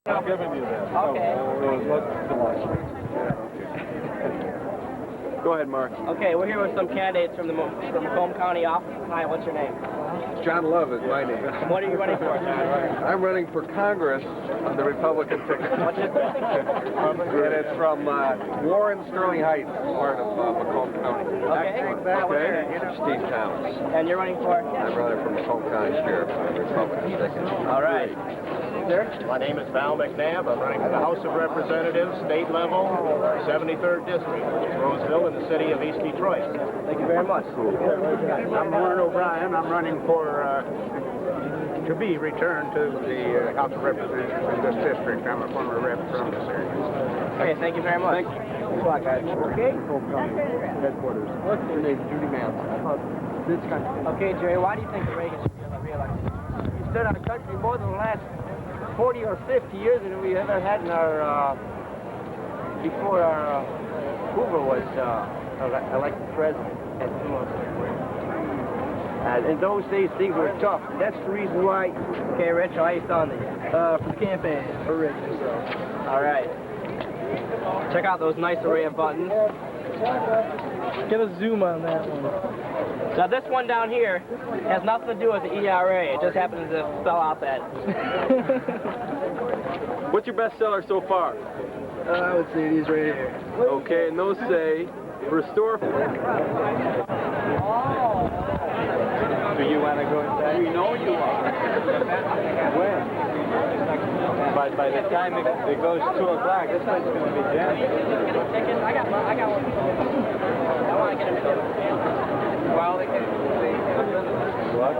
I'm giving you that. Okay. Go ahead, Mark. Okay, we're here with some candidates from the Macomb County office. Hi, what's your name? John Love is my name. What are you running for? I'm running for Congress on the Republican ticket. What's your And it's from Warren, Sterling Heights, part of Macomb County. Okay. Steve Thomas. And you're running for? I'm running for Macomb County Sheriff on the Republican ticket. All right. Sir? My name is Val McNabb. I'm running for the House of Representatives, state level, 73rd District, Roseville, in the city of East Detroit. Thank you very much. I'm Warren O'Brien. I'm running for to be returned to the House of Representatives in this district. I'm a former rep from this area. Okay, thank you very much. Thank you. Good luck, guys. Okay. Macomb County headquarters. What's your name? Judy Mance. Okay, Jerry, why do you think Reagan should be reelected? He stood our country more than the last 40 or 50 years than we ever had in our, before our Hoover was elected president. In those days, things were tough. That's the reason why. Okay, Rich, how are you selling these? For the campaign, for Rick. All right. Check out those nice array of buttons. Get a zoom on that one. Now, this one down here has nothing to do with the ERA. It just happens to spell out that. What's your best seller so far? I would say these right here. Okay, and those say, restore. Do you want to go inside? We know you are. When? By the time it goes 2 o'clock, this place is going to be jammed. I got one. I want to get a ticket. Well, they can what?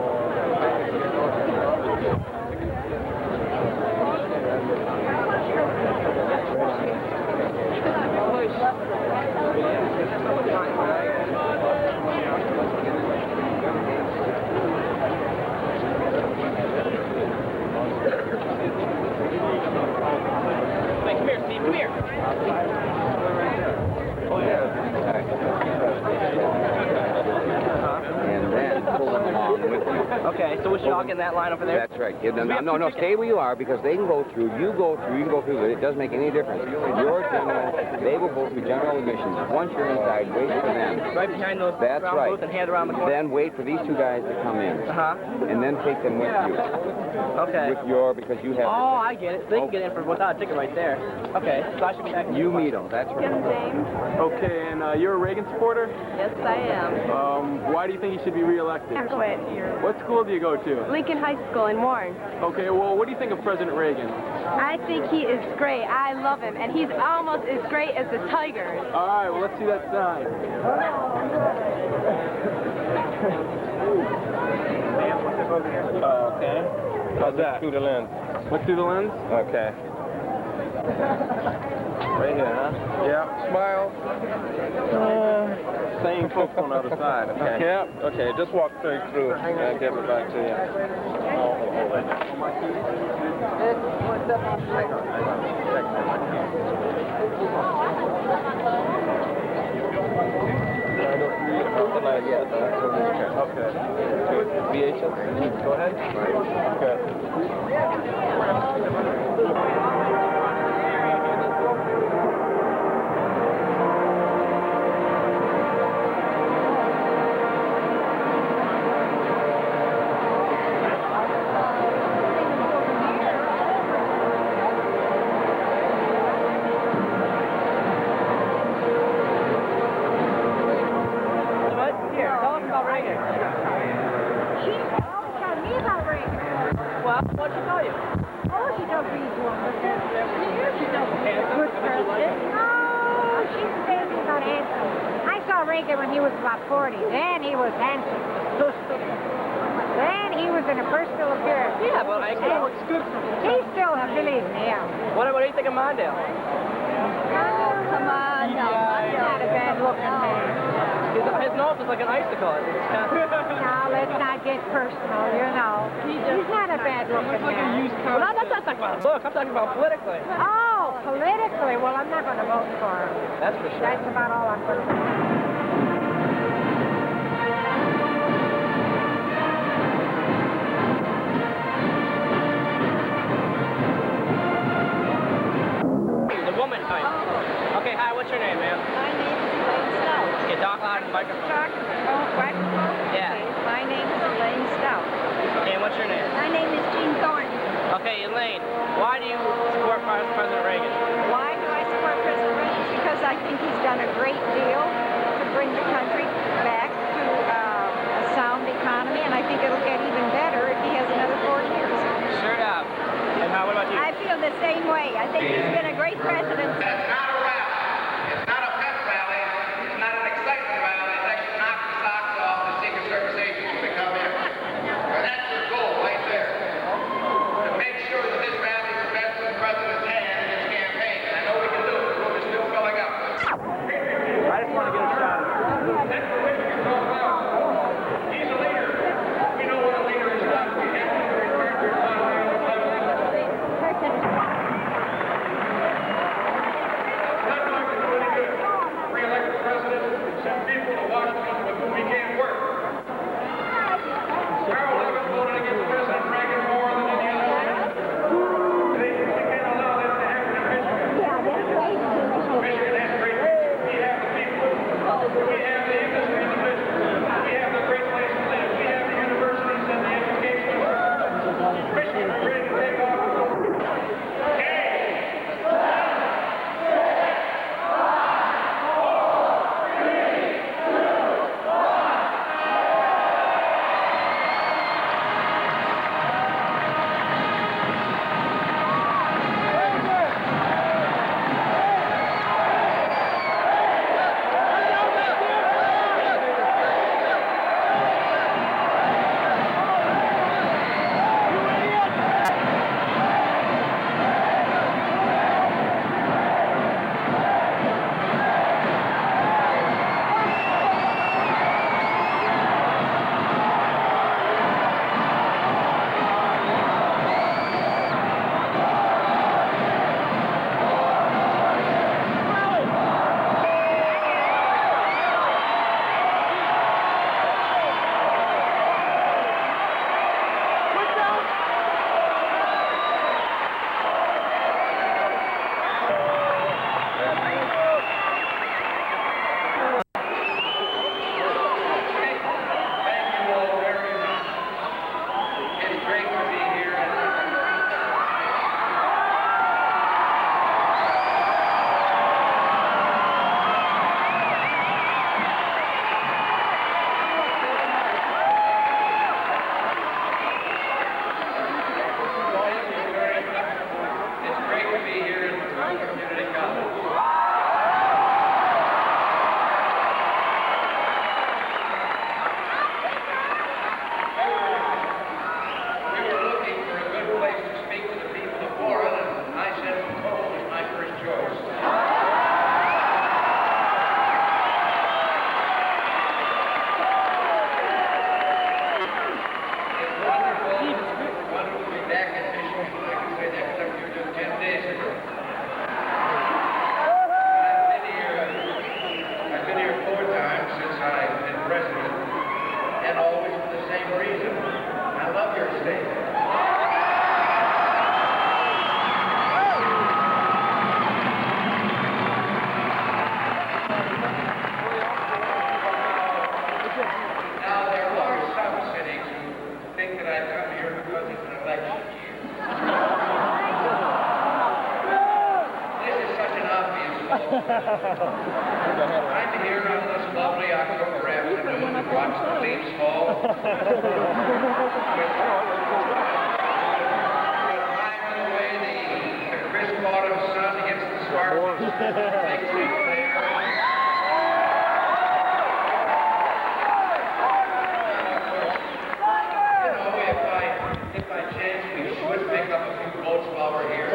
Wait, come here, Steve. Come here. Oh, yeah. And then pull them along with you. Okay, so we should all get in that line over there? That's right. No, stay where you are because they can go through. You go through, you can go through. It doesn't make any difference. Your general, they will go through general admissions. Once you're inside, wait for them. Right behind those That's round right. booths and hand around the corner? Then wait for these 2 guys to come in. And then take them with you. Okay. Because you have... Oh, I get it. They can get in without a ticket right there. Okay, so I should be back. You meet them. That's right. James. Okay, and you're a Reagan supporter? Yes, I am. Why do you think he should be reelected? I'm glad here. What school do you go to? Lincoln High School in Warren. Okay, well, what do you think of President Reagan? I think he is great. I love him, and he's almost as great as the Tigers. All right, well, let's see that sign. Okay. How's that? Through the lens. Look through the lens? Okay. Right here, huh? Yeah. Smile. Same folks on the other side, okay? Yeah. Okay, just walk straight through and I'll give it back to you. Okay. VHS? Go ahead. Okay. Here, tell us about Reagan. She always tells me about Reagan. Well, what'd she tell you? Oh, she does these wonderful. She does good president. Oh, she's crazy about handsome. I saw Reagan when he was about 40. Then he was handsome. Then he was in a personal appearance. Yeah, but I know it's good. He still, believe me, yeah. What do you think of Mondale? Oh, come on. No, he's not a bad-looking man. His nose is like an icicle. It's kind of... Now, let's not get personal, you know. He's not a bad-looking man. Well, I'm not talking about look. I'm talking about politically. Oh, politically? Well, I'm not going to vote for him. That's for sure. That's about all I'm going to do. Okay, Elaine, why do you support President Reagan? Why do I support President Reagan? Because I think he's done a great deal to bring the country back to a sound economy, and I think it'll get even better if he has another 4 years. Sure enough. And how, what about you? I feel the same way. I think he's been a great president. It's not a rally. It's not a pep rally. It's not an excitement rally. It's actually knock the socks off the Secret Service agents when they come in. And that's your goal right there. To make sure that this rally is the best in the president's hand in his campaign. And I know we can do it. The room is still filling up. I just want to get a shot at it. He's a leader. We know what a leader is like. We have to return to your level. Re-elect the president and send people to Washington with whom we can't work. Carol Logan voted against President Reagan more than any other man. We can't allow them to have an Michigan. Michigan has great people. We have the people. We have the industry and the business. We have the great place to live. We have the universities and the education. Michigan is ready to take off. I'm here on this lovely October afternoon to watch the leaves fall. Admiring the way the crisp autumn sun against the sparkles makes me clear. You know, if by chance we should pick up a few boats while we're here.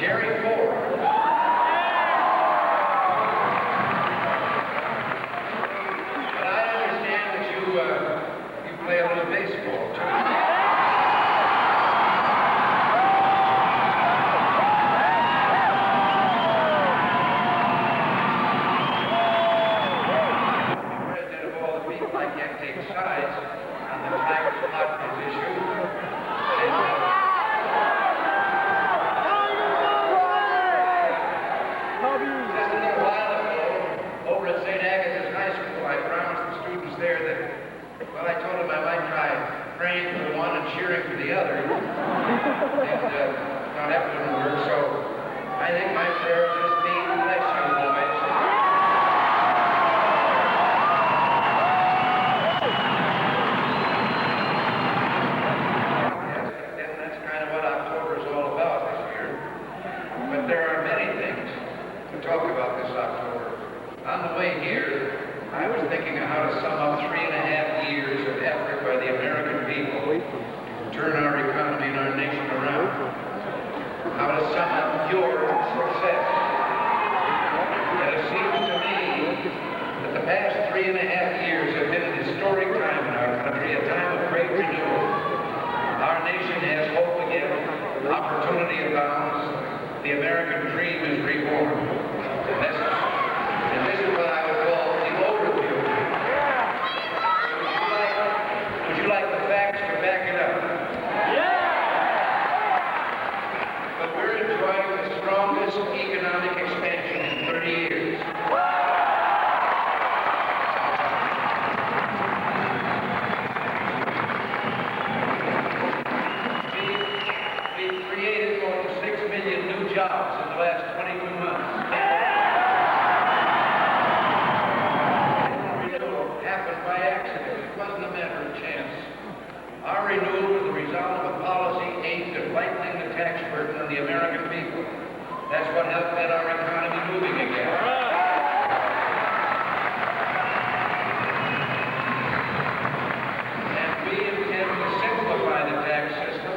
Jerry Ford. But I understand that you play a little baseball, too. President of all the people, I can't take sides on the Tigers Padres issue. Just a little while ago, over at St. Agatha's High School, I promised the students there that, well, I told them I might try praying for one and cheering for the other. And, well, that wouldn't work, so I think my prayer will just be, bless you, boys. Yes, and that's kind of what October is all about this year. But there are many things to talk about this October. On the way here, I was thinking of how to sum up 3.5 years of effort by the American people to turn our economy and our nation around. How to sum up your success. And it seems to me that the past 3.5 years have been an historic time in our country, a time of great renewal. Our nation has hope again, opportunity abounds, the American dream is reborn. And this is what I would call the overview. Would you like the facts to back it up? But we're enjoying the strongest economic expansion in 30 years. We've created more than 6 million new jobs in the last 22 months. Renewal happened by accident. It wasn't a matter of chance. Our renewal was the result of a policy aimed at lightening the tax burden on the American people. That's what helped get our economy moving again. And we intend to simplify the tax system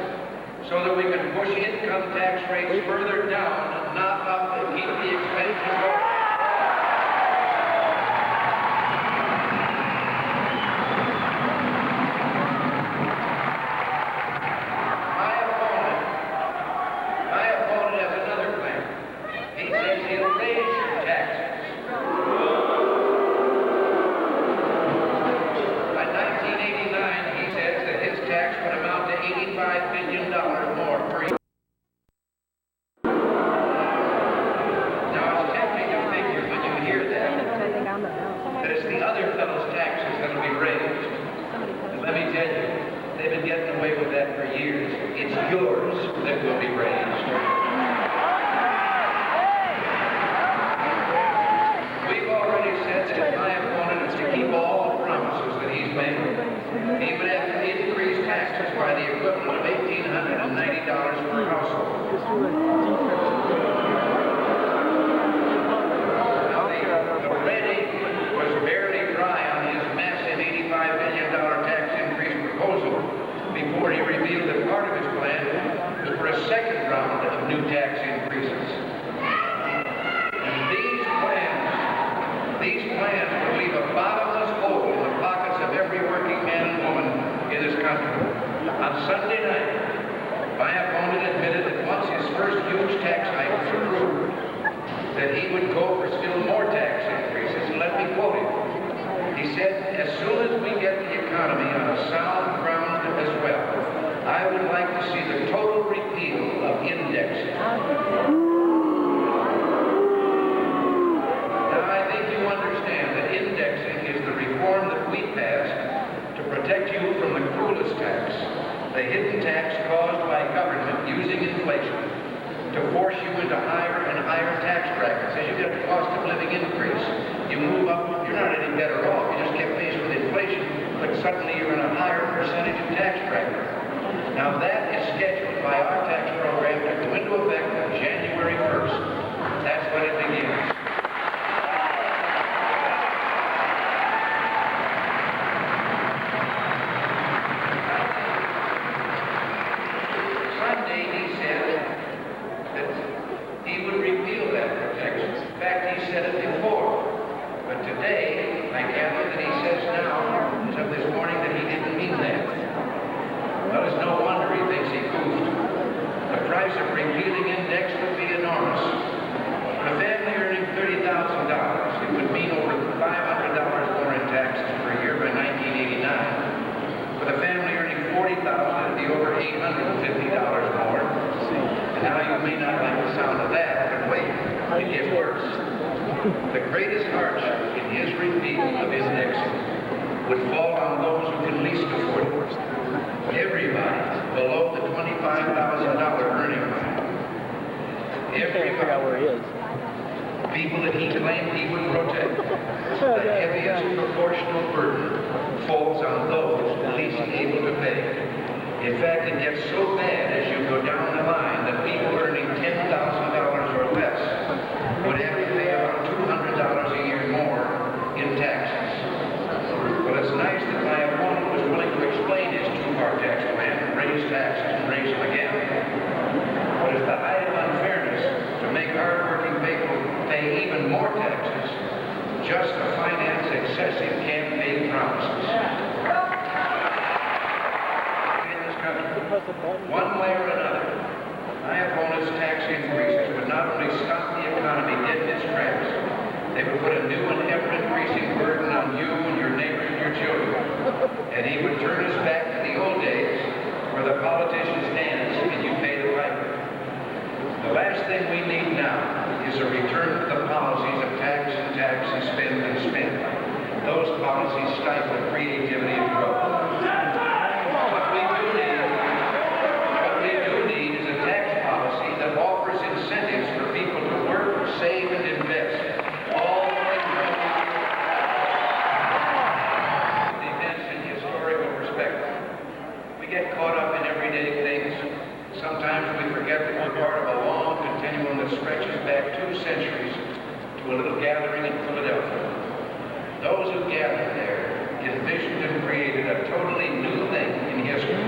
so that we can push income tax rates further down and not up and keep the expenses going. My opponent has another plan. He says he'll raise your taxes. By 1989, he says that his tax would amount to $85 billion more per year. Now, it's tempting to figure when you hear that it's the other fellow's taxes that'll be raised. And let me tell you, they've been getting away with that for years. It's yours that will be raised. We've already said that my opponent is to keep all the promises that he's made. He would have to increase taxes by the equivalent of $1,890 per household. Now, the red ink was barely dry on his massive $85 billion tax increase proposal before he revealed that part of his plan was for a second round of new tax increases. And these plans will leave a bottomless hole in the pockets of every working man and woman in this country. On Sunday night, my opponent admitted that once his first huge tax hike was approved, that he would go for still more tax increases, and let me quote him. He said, as soon as we get the economy on a sound ground as well, I would like to see the total repeal of indexing. The greatest hardship in his repeal of indexing would fall on those who can least afford it. Everybody below the $25,000 earning line. Figure out where he is. People that he claimed he would protect. The heaviest proportional burden falls on those least able to pay. In fact, it gets so bad as you go down the line that people earning $10,000 or less would have to pay about $200 a year more in taxes. Well, it's nice that my opponent was willing to explain his two-part tax plan, raise taxes and raise them again. But it's the height of unfairness to make hard-working people pay even more taxes just to finance excessive campaign promises. In this country, one way or another, my opponent's tax increases would not only stop the economy dead in its tracks, they would put a new and ever-increasing burden on you and your neighbors and your children. And he would turn us back to the old days where the politicians dance and you pay the piper. The last thing we need now is a return to the policies of tax and tax and spend and spend. Those policies stifle creativity and growth. What we do need is a tax policy that offers incentives for people to work, save, and invest. All defense in historical perspective. We get caught up in everyday things. Sometimes we forget that we're part of a long continuum that stretches back 2 centuries to a little gathering in Philadelphia. Those who gathered there envisioned and created a totally new thing in history.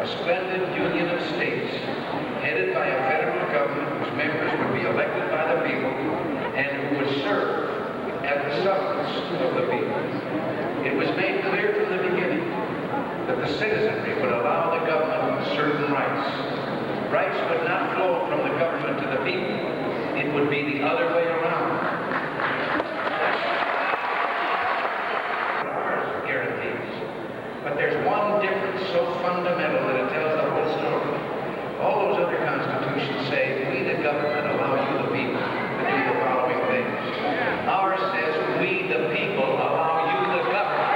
A splendid union of states headed by a federal government whose members would be elected by the people and who would serve at the suffrage of the people. It was made clear from the beginning that the citizenry would allow the government certain rights. Rights would not flow from the government to the people. It would be the other way around. Guarantees. But there's one difference so fundamental that it tells the whole story. All those other constitutions say, we the government allow you the people to do the following things. Ours says, we the people allow you the government.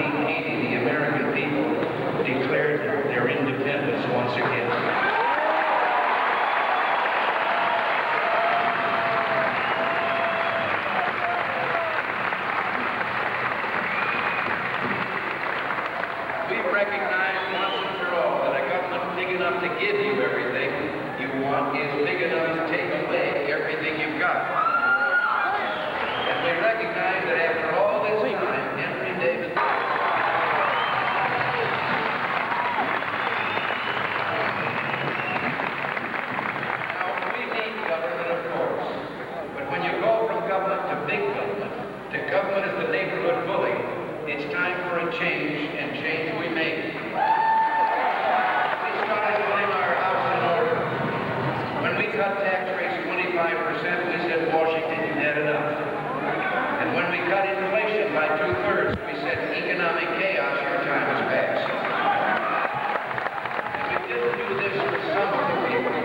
1880, the American people declared their independence once again. We've recognized once and for all that a government big enough to give you everything you want is big enough to take away everything you've got. And we recognize that after all this time, Henry David government is the neighborhood bully. It's time for a change, and change we made. We started putting our house in order. When we cut tax rates 25%, we said, Washington, you've had enough. And when we cut inflation by 2/3, we said, economic chaos, your time has passed. And we didn't do this for some of the people.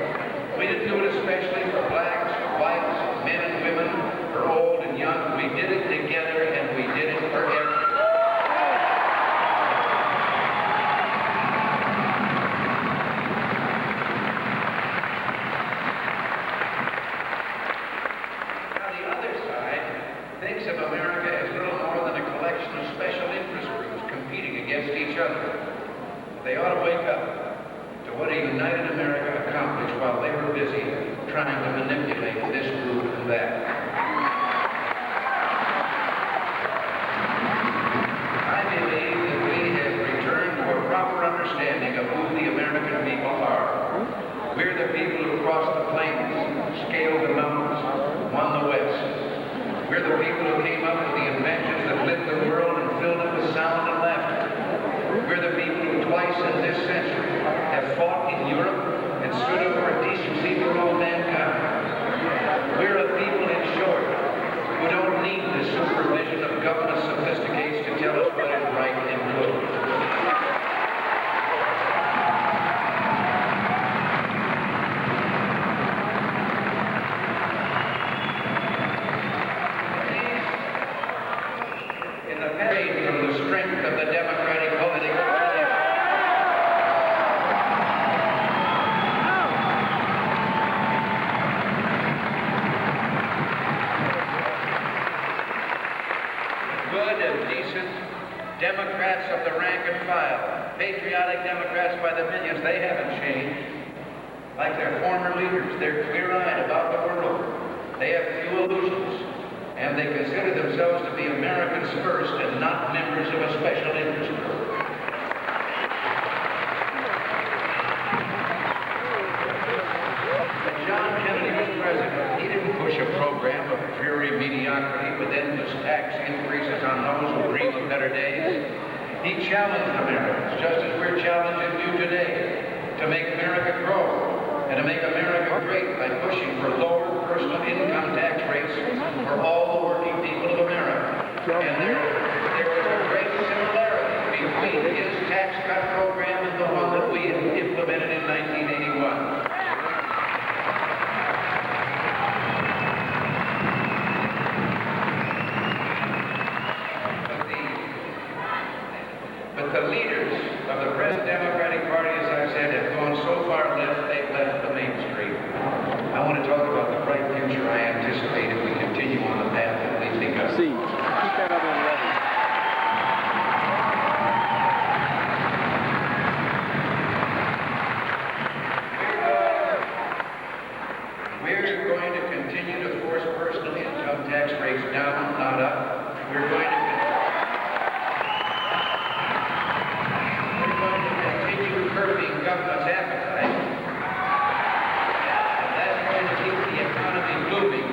We didn't do it especially for blacks, whites, men and women, for old and young. We did it together, and we did it for everyone. Now, the other side thinks of America as little more than a collection of special interest groups competing against each other. They ought to wake up to what a united America accomplished while they were busy trying to manipulate this group and that. I believe that we have returned to a proper understanding of who the American people are. We're the people who crossed the plains, scaled the mountains, won the West. We're the people who came up with the inventions that lit the world and filled it with sound and laughter. We're the people who twice in this century have fought in Europe and stood up for decency for all mankind. We're a people, in short, who don't need the supervision of government sophisticates to tell us what is right and good. patriotic Democrats by the millions, they haven't changed. Like their former leaders, they're clear-eyed about the world. They have few illusions, and they consider themselves to be Americans first and not members of a special interest group. When John Kennedy was president, he didn't push a program of dreary mediocrity with endless tax increases on those who dream of better days. He challenged Americans, just as we're challenging you today, to make America grow and to make America great by pushing for lower personal income tax rates for all the working people of America. And there was a great similarity between his tax cut program and the one that we implemented in 1981. But the leaders of the present Democratic Party, as I've said, have gone so far left, they've left the mainstream. I want to talk about the bright future I anticipate if we continue on the path that we think of. C. Keep that up on level. We're going to continue to force personal income tax rates down, not up. We're going to continue curbing government's appetite. And that's going to keep the economy booming.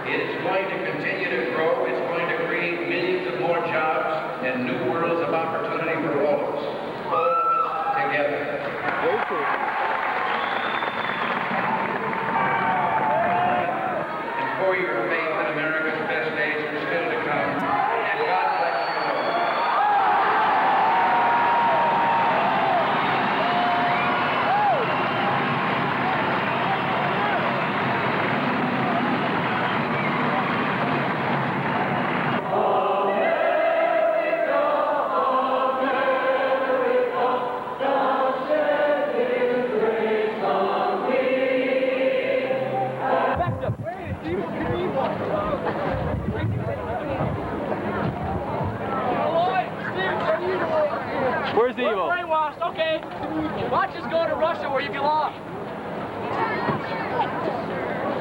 It's going to continue to grow. It's going to create millions of more jobs and new worlds of opportunity for all of us together. Very cool. And for your faith in America's best days are still to come. And God bless you all. Where's Evil? Brainwashed, okay. Watch us go to Russia where you belong.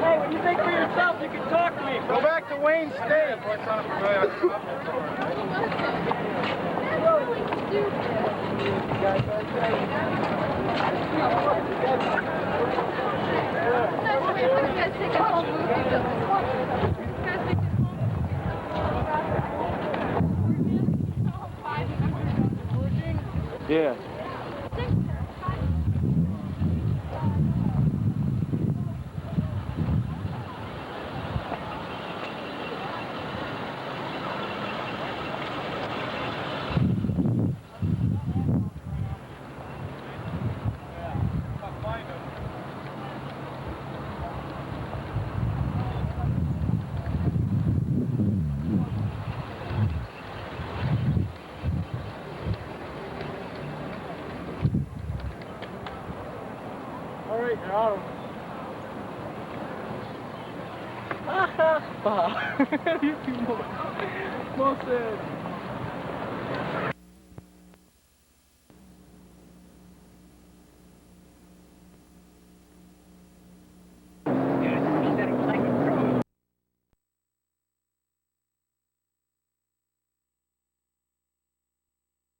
Hey, when you think for yourself, you can talk to me. Go back to Wayne State. Yeah. Well said.